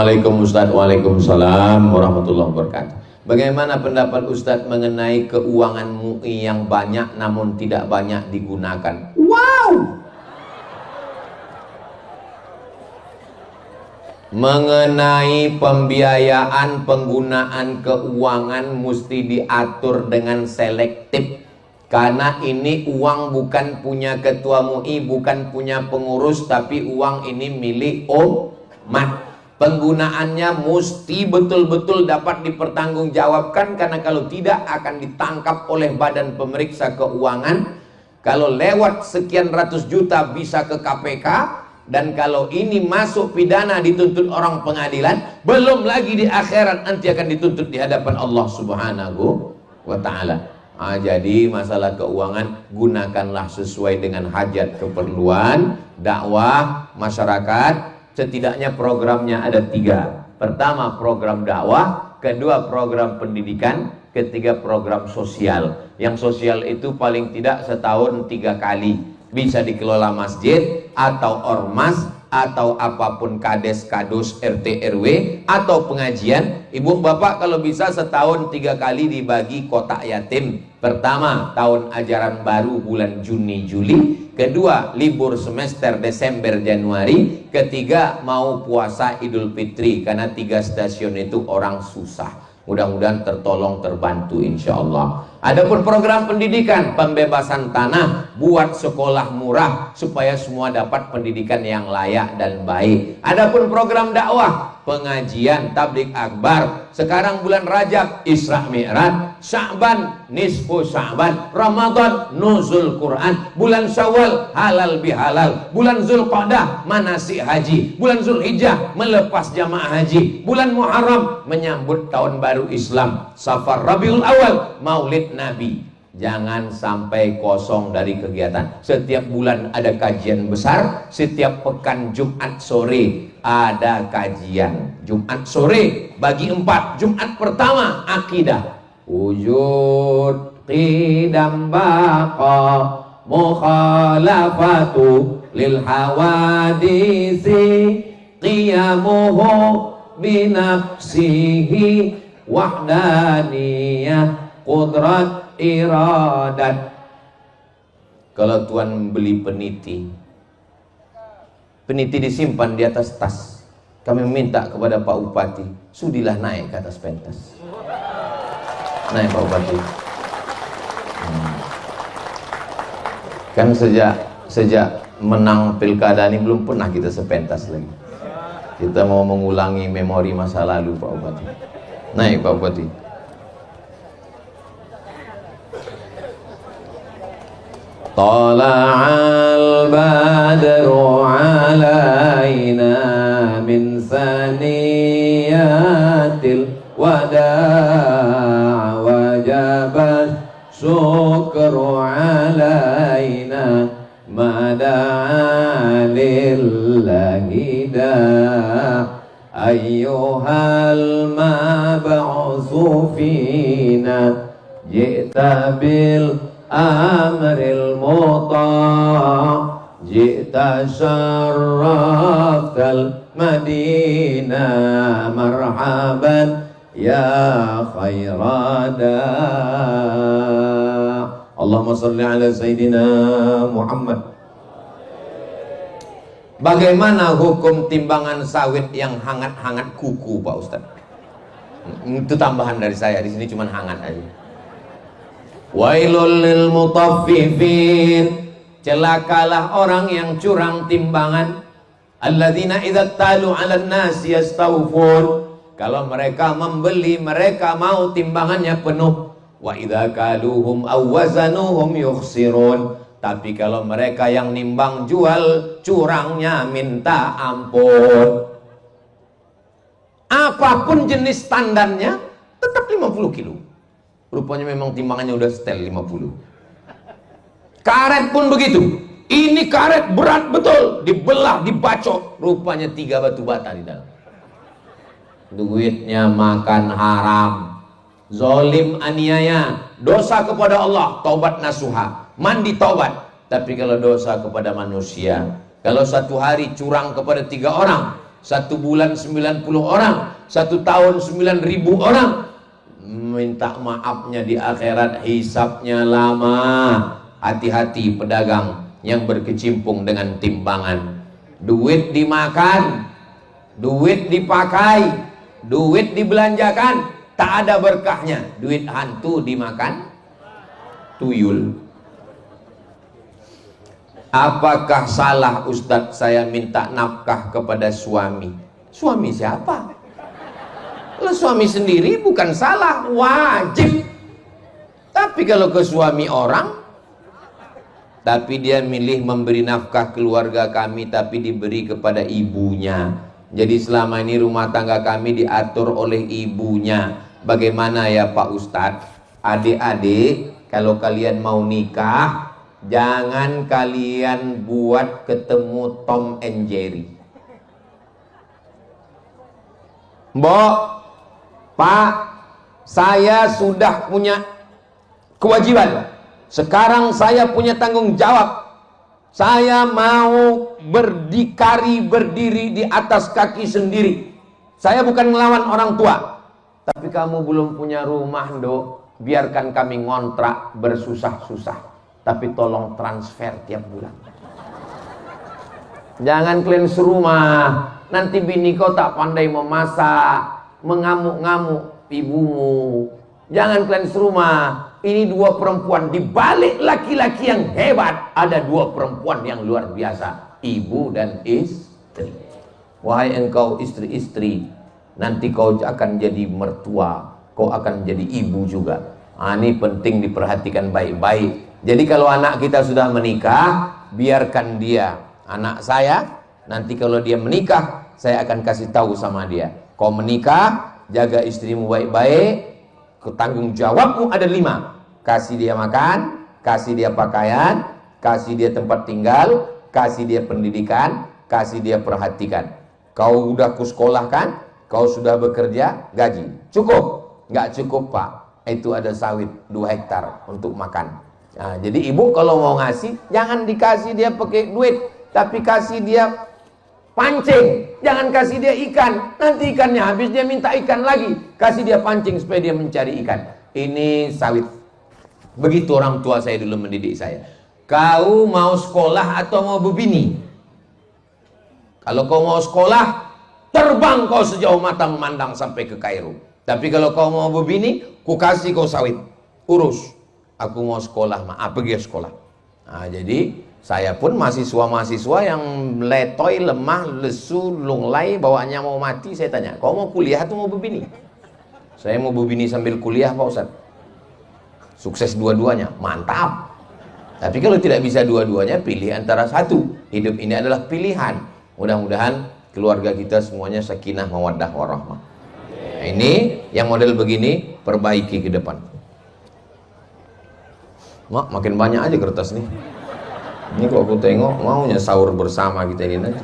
Waalaikumsalam Ustaz. Waalaikumsalam warahmatullahi wabarakatuh. Bagaimana pendapat Ustaz mengenai keuangan MUI yang banyak namun tidak banyak digunakan? Wow! Mengenai pembiayaan penggunaan keuangan mesti diatur dengan selektif. Karena ini uang bukan punya ketua MUI, bukan punya pengurus, tapi uang ini milik umat. Penggunaannya mesti betul-betul dapat dipertanggungjawabkan, karena kalau tidak akan ditangkap oleh badan pemeriksa keuangan. Kalau lewat sekian ratus juta bisa ke KPK, dan kalau ini masuk pidana dituntut orang pengadilan, belum lagi di akhirat nanti akan dituntut di hadapan Allah Subhanahu wa ta'ala. Jadi masalah keuangan gunakanlah sesuai dengan hajat keperluan dakwah masyarakat. Setidaknya programnya ada 3. Pertama program dakwah, kedua program pendidikan, ketiga program sosial. Yang sosial itu paling tidak setahun 3 kali. Bisa dikelola masjid atau ormas atau apapun, kades, kadus, RT, RW atau pengajian. Ibu bapak kalau bisa setahun 3 kali dibagi kotak yatim. Pertama tahun ajaran baru bulan Juni Juli, kedua libur semester Desember Januari, ketiga mau puasa Idul Fitri, karena 3 stasiun itu orang susah. Mudah-mudahan tertolong, terbantu insya Allah. Adapun program pendidikan, pembebasan tanah, buat sekolah murah supaya semua dapat pendidikan yang layak dan baik. Adapun program dakwah, pengajian, tabligh akbar. Sekarang bulan Rajab, Isra Mi'raj, Sya'ban, nisfu Sya'ban, Ramadan, nuzul Quran, bulan Syawal, halal bihalal, bulan Zulqa'dah, manasik haji, bulan Zulhijjah, melepas jamaah haji, bulan Muharram, menyambut tahun baru Islam, Safar, Rabiul Awal, Maulid Nabi. Jangan sampai kosong dari kegiatan. Setiap bulan ada kajian besar, setiap pekan Jumat sore ada kajian. Jumat sore bagi 4. Jumat pertama akidah, wujud qidam baqa mukhalafatu lil hawadisi qiyamuhu binafsihi wahdaniyah qudrat iradat. Kalau tuan beli peniti disimpan di atas tas, kami meminta kepada Pak Bupati, sudilah naik ke atas pentas. Naik Pak Bupati. Kan sejak menang pilkada ini belum pernah kita sepentas lagi. Kita mau mengulangi memori masa lalu Pak Bupati. Naik Pak Bupati. Tala'al badru alaina min saniyatil wada' wajabat syukru alaina mada'a lillahi da' ayyuhal mab'usu fina ji'ta bil amril muta' ji'ta syarraftal madinah marhaban ya khairada. Allahumma salli ala sayyidina Muhammad. Bagaimana hukum timbangan sawit yang hangat-hangat kuku Pak Ustaz? Itu tambahan dari saya, di sini cuma hangat aja. Wailul lil mutaffifin, celakalah orang yang curang timbangan. Alladzina idza talu 'alan nasi yastawfun, kalau mereka membeli mereka mau timbangannya penuh. Wa idza kaluhum aw wazanuhum yukhsirun, tapi kalau mereka yang nimbang jual curangnya minta ampun. Apapun jenis standarnya tetap 50 kilo. Rupanya memang timbangannya udah setel 50. Karet pun begitu. Ini karet berat betul, dibelah, dibacok, rupanya 3 batu bata di dalam. Duitnya makan haram, zolim, aniaya, dosa kepada Allah, taubat nasuha, mandi taubat. Tapi kalau dosa kepada manusia, kalau satu hari curang kepada 3 orang, satu bulan 90 orang, satu tahun 9.000 orang. Minta maafnya di akhirat, hisabnya lama. Hati-hati pedagang yang berkecimpung dengan timbangan. Duit dimakan, duit dipakai, duit dibelanjakan, tak ada berkahnya. Duit hantu dimakan tuyul. Apakah salah Ustadz saya minta nafkah kepada suami? Suami siapa? Kalau suami sendiri bukan salah, wajib. Tapi kalau ke suami orang, tapi dia milih memberi nafkah keluarga kami, tapi diberi kepada ibunya. Jadi selama ini rumah tangga kami diatur oleh ibunya. Bagaimana ya Pak Ustadz? Adik-adik, kalau kalian mau nikah, jangan kalian buat ketemu Tom and Jerry. Mbok, Pak, saya sudah punya kewajiban. Sekarang saya punya tanggung jawab. Saya mau berdiri di atas kaki sendiri. Saya bukan melawan orang tua. Tapi kamu belum punya rumah, Nduk. Biarkan kami ngontrak bersusah-susah. Tapi tolong transfer tiap bulan. Jangan kalian serumah. Nanti bini kau tak pandai memasak, mengamuk-ngamuk ibumu. Jangan kalian serumah. Ini dua perempuan, di balik laki-laki yang hebat ada dua perempuan yang luar biasa, ibu dan istri. Wahai engkau istri-istri, nanti kau akan jadi mertua, kau akan jadi ibu juga. Ini penting diperhatikan baik-baik. Jadi kalau anak kita sudah menikah, biarkan dia. Anak saya nanti kalau dia menikah, saya akan kasih tahu sama dia, kau menikah, jaga istrimu baik-baik. Tanggung jawabmu ada 5. Kasih dia makan, kasih dia pakaian, kasih dia tempat tinggal, kasih dia pendidikan, kasih dia perhatikan. Kau udah kusekolahkan, kau sudah bekerja, gaji. Cukup? Nggak cukup Pak. Itu ada sawit 2 hektar untuk makan. Nah, jadi ibu kalau mau ngasih, jangan dikasih dia pakai duit, tapi kasih dia pancing. Jangan kasih dia ikan, nanti ikannya habis dia minta ikan lagi. Kasih dia pancing supaya dia mencari ikan. Ini sawit. Begitu orang tua saya dulu mendidik saya. Kau mau sekolah atau mau berbini? Kalau kau mau sekolah, terbang kau sejauh mata memandang sampai ke Kairo. Tapi kalau kau mau berbini, ku kasih kau sawit. Urus. Aku mau sekolah, pergi sekolah. Nah, jadi saya pun mahasiswa-mahasiswa yang letoy, lemah, lesu, lunglai, bawaannya mau mati, saya tanya, kau mau kuliah atau mau berbini? Saya mau berbini sambil kuliah Pak Ustadz. Sukses dua-duanya, mantap. Tapi kalau tidak bisa dua-duanya, pilih antara satu. Hidup ini adalah pilihan. Mudah-mudahan keluarga kita semuanya sakinah, mawaddah, warahmah. Nah, ini yang model begini, perbaiki ke depan. Mak, makin banyak aja kertas nih. Ini kok aku tengok maunya sahur bersama kita ini nanti.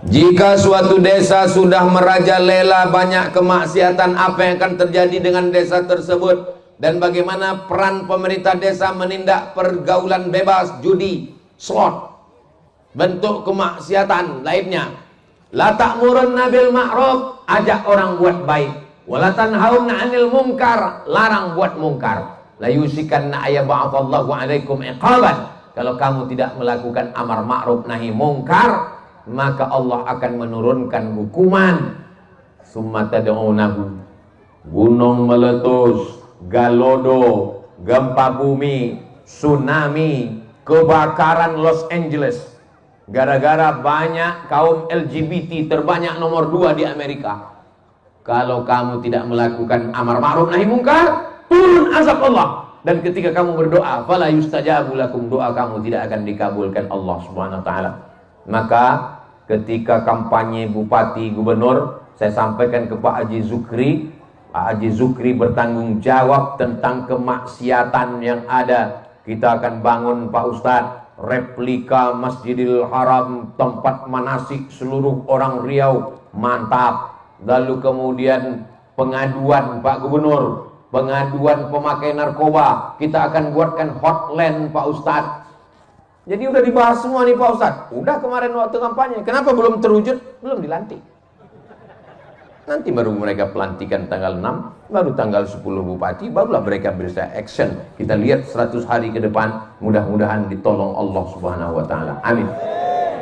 Jika suatu desa sudah merajalela banyak kemaksiatan, apa yang akan terjadi dengan desa tersebut? Dan bagaimana peran pemerintah desa menindak pergaulan bebas, judi, slot, bentuk kemaksiatan lainnya? La ta'murunna bil ma'ruf, ajak orang buat baik. Wala tanhauna 'anil munkar, larang buat mungkar. La yusikanna ayyab'atsallahu 'alaikum iqaban. Kalau kamu tidak melakukan amar ma'ruf nahi mungkar, maka Allah akan menurunkan hukuman. Summa tad'unahu, gunung meletus, galodo, gempa bumi, tsunami, kebakaran Los Angeles. Gara-gara banyak kaum LGBT terbanyak nomor 2 di Amerika. Kalau kamu tidak melakukan amar ma'ruf nahi mungkar, turun azab Allah. Dan ketika kamu berdoa, fala yustajabu lakum, doa kamu tidak akan dikabulkan Allah Subhanahu wa taala. Maka ketika kampanye bupati, gubernur, saya sampaikan ke Pak Haji Zukri. Pak Haji Zukri bertanggung jawab tentang kemaksiatan yang ada. Kita akan bangun Pak Ustadz replika Masjidil Haram, tempat manasik seluruh orang Riau, mantap. Lalu kemudian pengaduan Pak Gubernur, pengaduan pemakai narkoba, kita akan buatkan hotline Pak Ustadz. Jadi udah dibahas semua nih Pak Ustadz. Udah kemarin waktu kampanye. Kenapa belum terwujud? Belum dilantik. Nanti baru mereka pelantikan tanggal 6, baru tanggal 10 bupati, barulah mereka bisa action. Kita lihat 100 hari ke depan, mudah-mudahan ditolong Allah Subhanahu wa taala. Amin.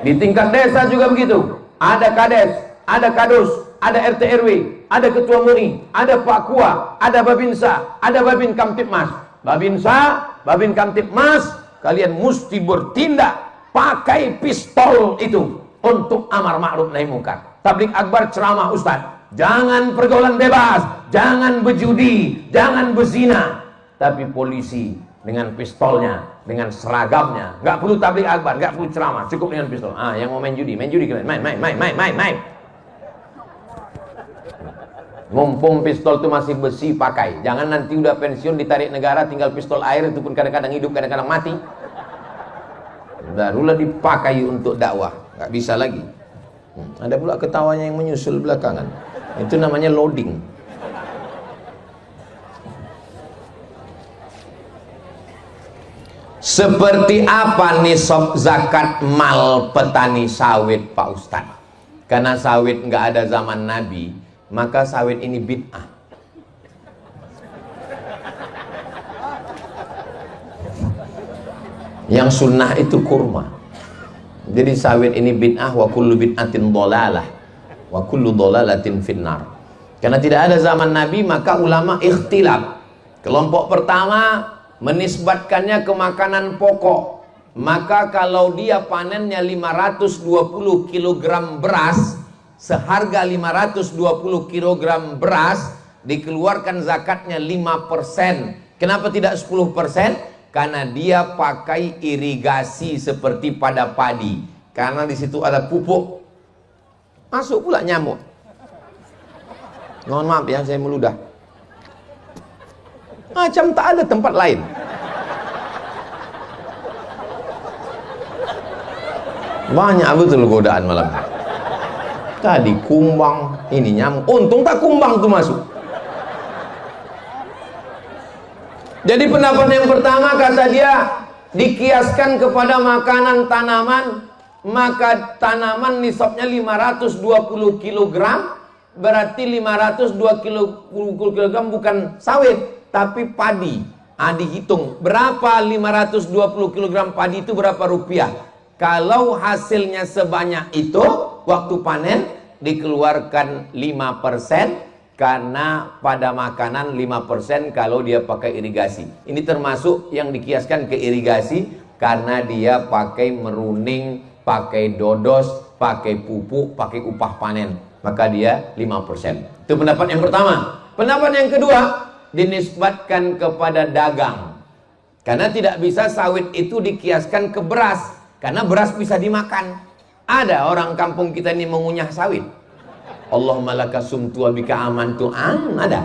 Di tingkat desa juga begitu. Ada kades, ada kadus, ada RT RW, ada ketua MUI, ada Pak Kua, ada Babinsa, ada Babin Kamtipmas. Babinsa, Babin Kamtipmas, kalian mesti bertindak pakai pistol itu untuk amar ma'ruf nahi munkar. Tabligh akbar ceramah Ustaz. Jangan pergaulan bebas, jangan berjudi, jangan berzina. Tapi polisi dengan pistolnya, dengan seragamnya, nggak perlu tabligh akbar, nggak perlu ceramah, cukup dengan pistol. Yang mau main judi kalian, main. Mumpung pistol itu masih besi, pakai. Jangan nanti udah pensiun ditarik negara, tinggal pistol air, itu pun kadang-kadang hidup, kadang-kadang mati. Barulah dipakai untuk dakwah, nggak bisa lagi. Ada pula ketawanya yang menyusul belakangan. Itu namanya loading. Seperti apa nisab zakat mal petani sawit Pak Ustadz? Karena sawit nggak ada zaman Nabi, maka sawit ini bid'ah. Yang sunnah itu kurma. Jadi sawit ini bid'ah, wa kullu bid'atin dhalalah, wa kullu dhalalatin finnar. Karena tidak ada zaman Nabi, maka ulama ikhtilaf. Kelompok pertama menisbatkannya ke makanan pokok. Maka kalau dia panennya 520 kg beras, seharga 520 kg beras, dikeluarkan zakatnya 5%. Kenapa tidak 10%? Karena dia pakai irigasi seperti pada padi. Karena di situ ada pupuk, masuk pula nyamuk. Mohon maaf ya, saya meludah. Macam tak ada tempat lain. Banyak betul godaan malam. Tadi kumbang, ini nyamuk. Untung tak kumbang tuh masuk. Jadi pendapat yang pertama, kata dia, dikiaskan kepada makanan tanaman, maka tanaman nisabnya 520 kg, berarti 502 kg bukan sawit, tapi padi. Dihitung, berapa 520 kg padi itu berapa rupiah? Kalau hasilnya sebanyak itu, waktu panen dikeluarkan 5%, karena pada makanan 5% kalau dia pakai irigasi. Ini termasuk yang dikiaskan ke irigasi karena dia pakai meruning, pakai dodos, pakai pupuk, pakai upah panen. Maka dia 5%. Itu pendapat yang pertama. Pendapat yang kedua, dinisbatkan kepada dagang. Karena tidak bisa sawit itu dikiaskan ke beras. Karena beras bisa dimakan. Ada orang kampung kita ini mengunyah sawit. Allahumma laka sumtu wa bika amantu. Ada?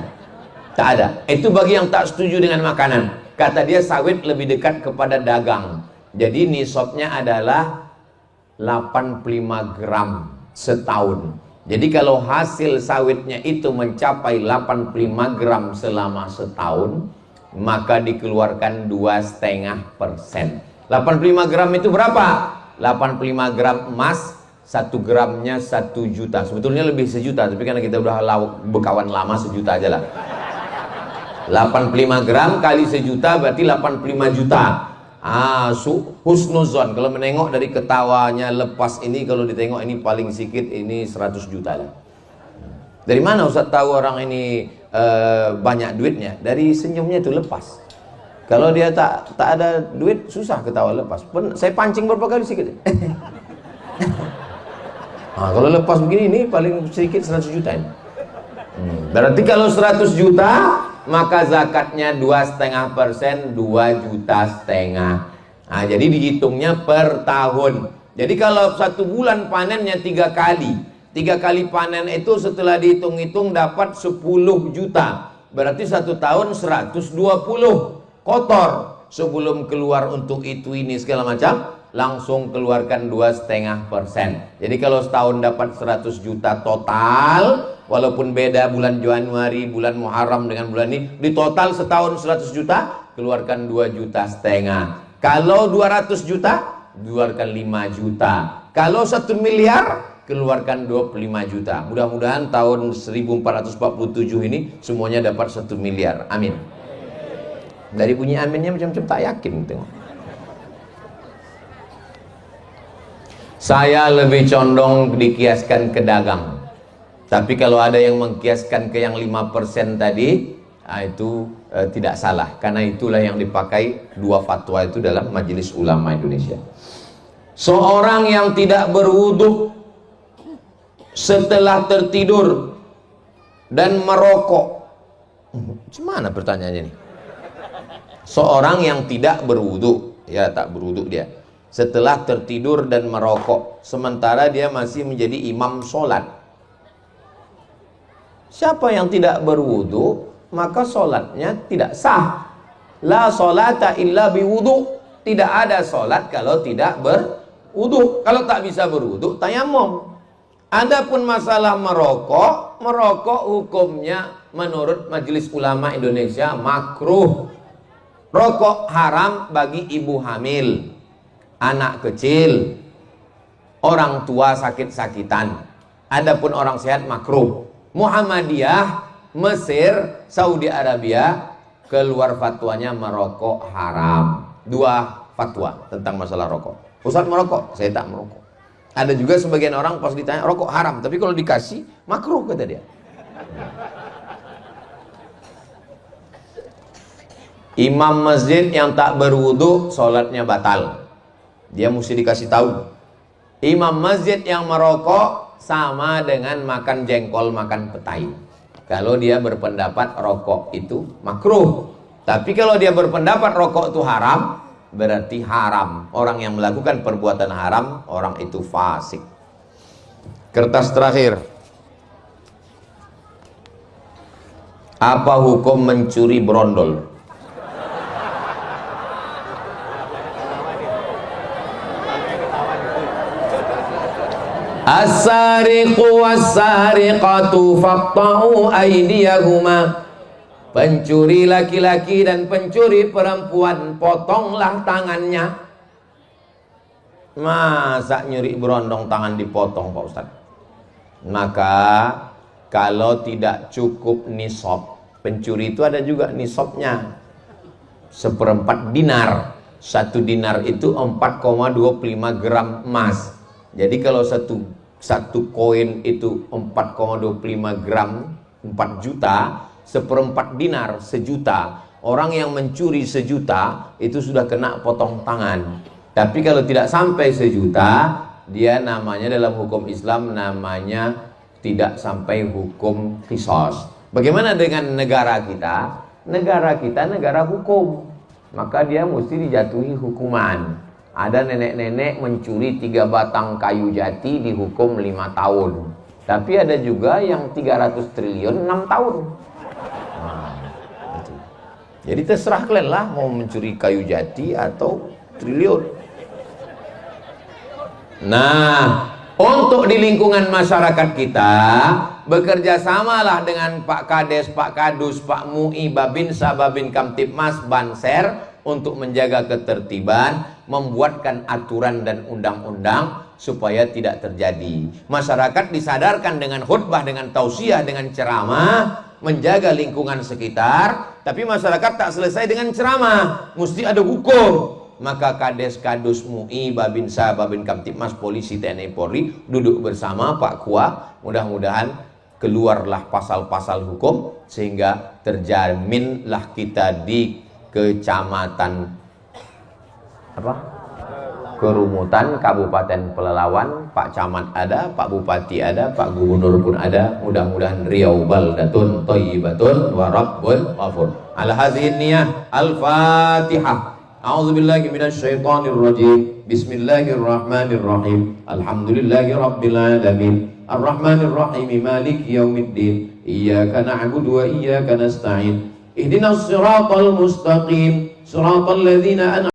Tak ada. Itu bagi yang tak setuju dengan makanan. Kata dia sawit lebih dekat kepada dagang. Jadi nisabnya adalah 85 gram setahun. Jadi kalau hasil sawitnya itu mencapai 85 gram selama setahun, maka dikeluarkan 2,5%. 85 gram itu berapa? 85 gram emas, 1 gramnya 1 juta. Sebetulnya lebih 1 juta, tapi karena kita udah berkawan lama, 1 juta aja lah. 85 gram kali 1 juta berarti 85 juta. Husnuzon, kalau menengok dari ketawanya lepas ini, kalau ditengok ini paling sedikit ini 100 juta lah. Dari mana Ustaz tahu orang ini banyak duitnya? Dari senyumnya itu lepas. Kalau dia tak ada duit, susah ketawa lepas. Saya pancing berapa kali sedikit. Kalau lepas begini, ini paling sedikit 100 juta ini. Berarti kalau 100 juta, maka zakatnya 2,5%, 2,5 juta. Jadi dihitungnya per tahun. Jadi kalau 1 bulan panennya 3 kali. 3 kali panen itu setelah dihitung-hitung dapat 10 juta. Berarti 1 tahun 120. Kotor. Sebelum keluar untuk itu ini segala macam, langsung keluarkan 2,5%. Jadi kalau setahun dapat 100 juta total, walaupun beda bulan Januari, bulan Muharram dengan bulan ini, di total setahun 100 juta, keluarkan 2,5 juta. Kalau 200 juta, keluarkan 5 juta. Kalau 1 miliar, keluarkan 25 juta. Mudah-mudahan tahun 1447 ini semuanya dapat 1 miliar. Amin. Dari bunyi aminnya macam-macam tak yakin tengok. Saya lebih condong dikiaskan ke dagang. Tapi kalau ada yang mengkiaskan ke yang 5% tadi, itu tidak salah. Karena itulah yang dipakai 2 fatwa itu dalam Majelis Ulama Indonesia. Seorang yang tidak berwudu setelah tertidur dan merokok. Gimana pertanyaannya nih? Seorang yang tidak berwudu, ya tak berwudu dia, setelah tertidur dan merokok, sementara dia masih menjadi imam sholat. Siapa yang tidak berwudu, maka sholatnya tidak sah. La sholata illa biwudu. Tidak ada sholat kalau tidak berwudu. Kalau tak bisa berwudu, tayamum. Adapun masalah merokok, merokok hukumnya menurut Majelis Ulama Indonesia makruh. Rokok haram bagi ibu hamil, anak kecil, orang tua sakit-sakitan. Adapun orang sehat makruh. Muhammadiyah, Mesir, Saudi Arabia keluar fatwanya merokok haram. 2 fatwa tentang masalah rokok. Ustaz merokok, saya tak merokok. Ada juga sebagian orang pas ditanya rokok haram, tapi kalau dikasih makruh kata dia. Imam masjid yang tak berwudu sholatnya batal. Dia mesti dikasih tahu. Imam masjid yang merokok sama dengan makan jengkol, makan petai. Kalau dia berpendapat rokok itu makruh. Tapi kalau dia berpendapat rokok itu haram, berarti haram. Orang yang melakukan perbuatan haram, orang itu fasik. Kertas terakhir. Apa hukum mencuri brondol? As-sariqu was-sariqatu faqta'u aydiyahuma. Pencuri laki-laki dan pencuri perempuan, potonglah tangannya. Masa nyuri berondong tangan dipotong Pak Ustaz? Maka kalau tidak cukup nisab, pencuri itu ada juga nisabnya. 1/4 dinar. 1 dinar itu 4,25 gram emas. Jadi kalau satu koin itu 4,25 gram, 4 juta, 1/4 dinar 1 juta. Orang yang mencuri 1 juta itu sudah kena potong tangan. Tapi kalau tidak sampai 1 juta, dia namanya dalam hukum Islam namanya tidak sampai hukum qisas. Bagaimana dengan negara kita? Negara kita negara hukum, maka dia mesti dijatuhi hukuman. Ada nenek-nenek mencuri 3 batang kayu jati dihukum 5 tahun. Tapi ada juga yang 300 triliun 6 tahun. Nah, itu. Jadi terserah kalian lah mau mencuri kayu jati atau triliun. Nah, untuk di lingkungan masyarakat kita, bekerja samalah dengan Pak Kades, Pak Kadus, Pak MUI, Babinsa, Babin Kamtipmas, Banser untuk menjaga ketertiban, membuatkan aturan dan undang-undang supaya tidak terjadi. Masyarakat disadarkan dengan khutbah, dengan tausiah, dengan ceramah, menjaga lingkungan sekitar. Tapi masyarakat tak selesai dengan ceramah, mesti ada hukum. Maka Kades, Kadus, MUI, Babinsa, Babin Kamtipmas, Polisi, TNI, Polri duduk bersama Pak Kua. Mudah-mudahan keluarlah pasal-pasal hukum sehingga terjaminlah kita di Kecamatan Kerumutan, Kabupaten Pelalawan, Pak Camat ada, Pak Bupati ada, Pak Gubernur pun ada. Mudah-mudahan Riau baldatun thayyibatun wa rabbun ghafur. Ala hadhihi niyah, al-Fatihah. A'udzubillahi minasyaitonir rajim. Bismillahirrahmanirrahim. Alhamdulillahi rabbil alamin. Arrahmanir rahim, maliki yaumiddin. Iyyaka na'budu wa iyyaka nasta'in. Ihdinas siratal mustaqim. Siratal ladzina